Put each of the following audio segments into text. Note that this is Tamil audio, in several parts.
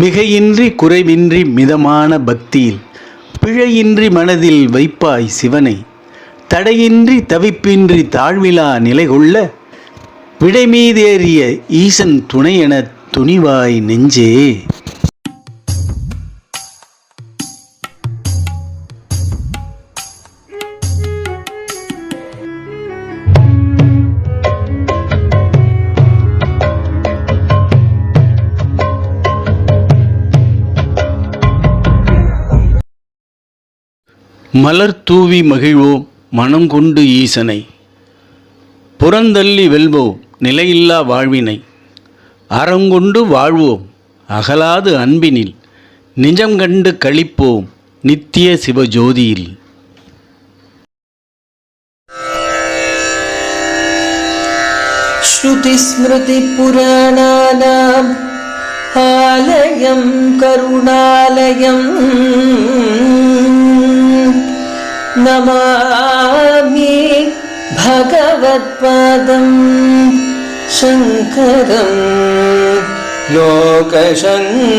மிகையின்றி குறைவின்றி மிதமான பக்தியில் பிழையின்றி மனதில் வைப்பாய் சிவனை. தடையின்றி தவிப்பின்றி தாழ்விலா நிலை கொள்ள விடைமீதேறிய ஈசன் துணை எனத் துணிவாய் நெஞ்சே. மலர் தூவி மகிழ்வோம் மனம் கொண்டு ஈசனை. புறந்தள்ளி வெல்வோம் நிலையில்லா வாழ்வினை. அறங்கொண்டு வாழ்வோம் அகலாது அன்பினில். நிஜம் கண்டு களிப்போம் நித்திய சிவஜோதியில். ஸ்ருதி ஸ்மிருதி புராணானாம் ஆலயம் கருணாலயம் நமாமி பகவத்பாதம் சங்கரம் லோகசங்கரம்.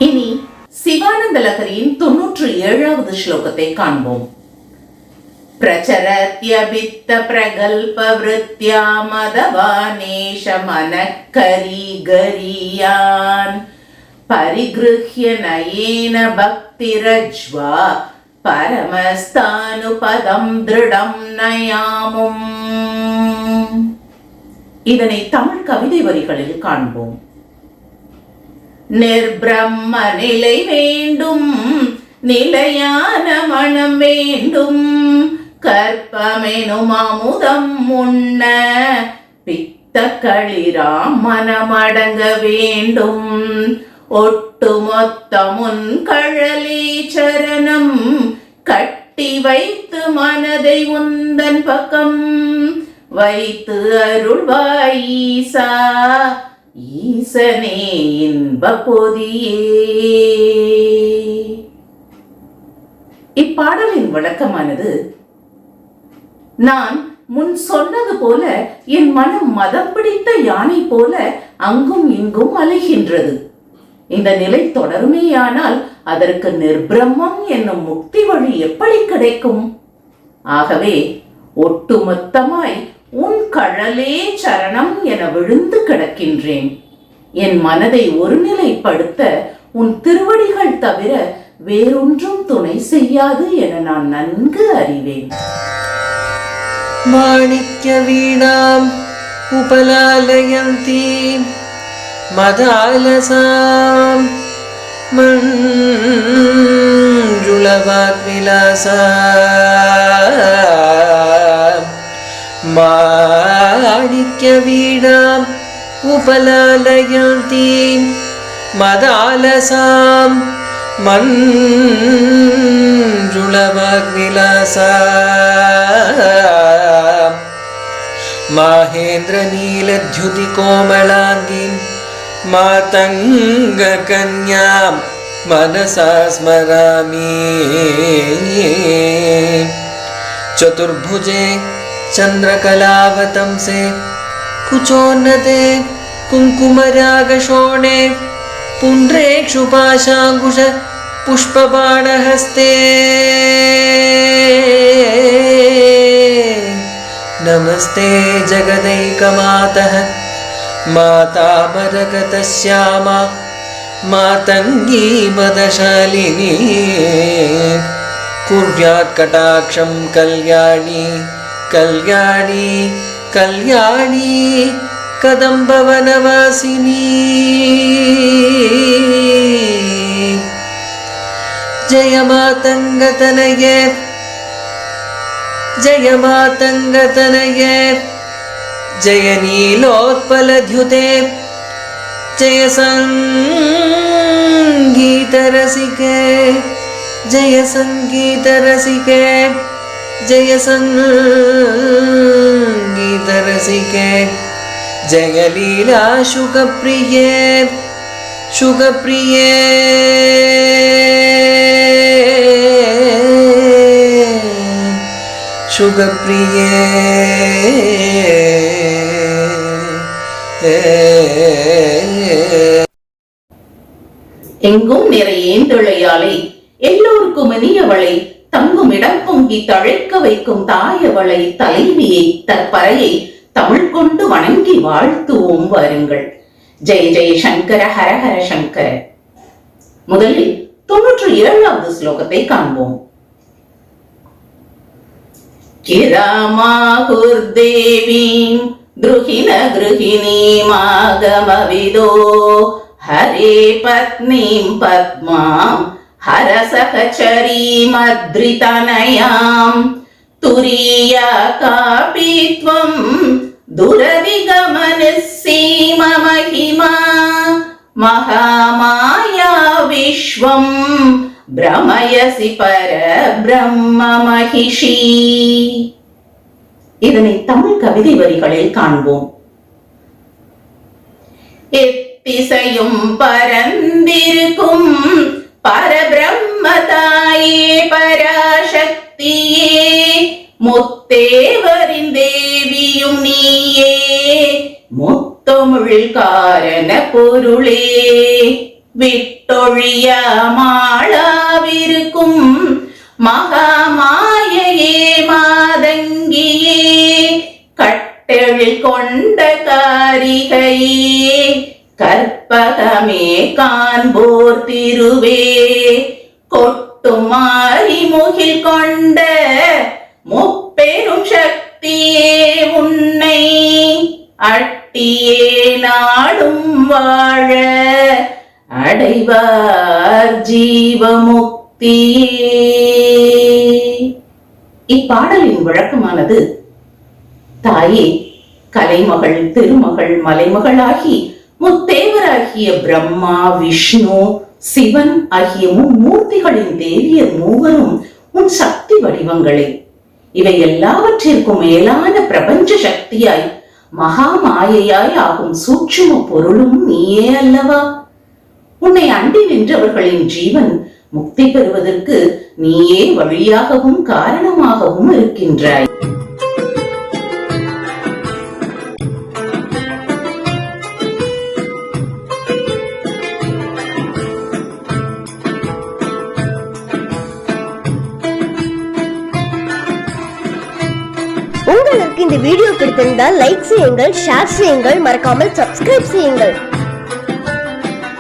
இனி சிவானந்த லஹரியின் 97வது ஸ்லோகத்தை காண்போம். பிரச்சரத்யபித்த பிரகல்ப விருத்யா மதவானேஷ மனக்கரிகரியான் பரிகிருஹ்ய நயேன பக்திரஜ்வா பரமஸ்தானுபதம் திருடம் நயாமும். இதனை தமிழ் கவிதை வரிகளில் காண்போம். நிர்பிரம்ம நிலை வேண்டும், நிலையான மனம் வேண்டும், கற்பமெனும் அமுதம் உண்ண பித்த களிராம் மனமடங்க வேண்டும். ஒட்டுமொத்த முன் கழலே சரணம் கட்டி வைத்து மனதை உந்தன் பக்கம் வைத்து அருள்வாய் ஈசா ஈசனே இன்ப பொதியே. இப்பாடலின் விளக்கமானது, நான் முன் சொன்னது போல என் மனம் மதம் பிடித்த யானை போல அங்கும் இங்கும் அலைகின்றது. இந்த நிலை தொடருமேயானால் அதற்கு நிர்பிரம்மம் என்னும் முக்தி வழி எப்படி கிடைக்கும்? ஆகவே ஒட்டுமொத்தமாய் உன் கழலே சரணம் என விழுந்து கிடக்கின்றேன். என் மனதை ஒருநிலைப்படுத்த உன் திருவடிகள் தவிர வேறொன்றும் துணை செய்யாது என நான் நன்கு அறிவேன். மாணிக்ய வீணாம் உபலாலயந்தி மதாலசாம் மஞ்சுளவாக்விலாசா மாணிக்ய வீணாம் உபலாலயந்தி மதாலசாம் மஞ்சுளவாக்விலாசா மாஹேந்திர நீலத்யுதி கோமளாங்கீம் மாதங்க கன்யாம் மனசா ஸ்மராமி. சதுர்புஜே चंद्रकलावतंसे कुचोन्नते कुङ्कुमरागशोणे पुण्ड्रेक्षुपाशाङ्कुश पुष्पबाणहस्ते नमस्ते जगदैकमातः माता मरकतश्यामा मातङ्गी मदशालिनी कुर्यात् कटाक्षं कल्याणी कल्याणी कल्याणी कदम्बवनवासिनी. जय मातङ्गतनये जय मातङ्गतनये जय नीलोत्पलद्युते जय संगीतरसिके जय संगीत रसिके जय संगीत रसिके जय लीला शुकप्रिये शुकप्रिये शुकप्रिये எங்கும் நிறைய ஏந்தழையாளை எல்லோருக்கும் இனியவளை தங்கும் இடம் பொங்கி தழைக்க வைக்கும் தாயவளை தலைவியை தற்பறையை தமிழ் கொண்டு வணங்கி வாழ்த்துவோம் வாருங்கள். ஜெய ஜெய சங்கர ஹர ஹர சங்கர. முதலில் 97வது ஸ்லோகத்தை காண்போம். கிராமாகுர்தேவீம் த்ருஹின கிருஹிணீமாகமவிதோ ஹரே பத்னீம் பத்மாம் ஹரசகச்சரீமத்ரிதனயாம் துரியா காபித்வம் துரவிகமனசீம மகிமா மகாமாயா விஸ்வம் பிரமயசி பர பிரம்ம மகிஷி. இதனை தமிழ் கவிதை வரிகளில் காண்போம். எத்திசையும் பரந்திருக்கும் பரபிரம்மதாயே பராசக்தியே முத்தேவரின் தேவியும் நீயே முத்தமிழ் காரண பொருளே விட்டொழிய மாளாவிருக்கும் மகாமாயையே மாதங்கியே கட்டெழில் கொண்ட காரிகையே கற்பகமே காண்போர் திருவே கொட்டுமாறி முகில் கொண்ட முப்பெரும் சக்தியே உன்னை அட்டியே நாடும் வாழ அடைவார் ஜீவமுக்தியே. இப்பாடலின் விளக்கமானது, தாயே கலைமகள் திருமகள் மலைமகளாகி முத்தேவராகிய பிரம்மா விஷ்ணு சிவன் ஆகிய மும்மூர்த்திகளின் தேவியர் மூவரும் உன் சக்தி வடிவங்களே. இவை எல்லாவற்றிற்கும் மேலான பிரபஞ்ச சக்தியாய் மகாமாயையாய் ஆகும் சூட்சும பொருளும் நீயே அல்லவா? உன்னை அண்டி நின்றவர்களின் ஜீவன் முக்தி பெறுவதற்கு நீயே வழியாகவும் காரணமாகவும் இருக்கின்றாய். உங்களுக்கு இந்த வீடியோ பிடித்திருந்தால் லைக் செய்யுங்கள், ஷேர் செய்யுங்கள், மறக்காமல் சப்ஸ்கிரைப் செய்யுங்கள்.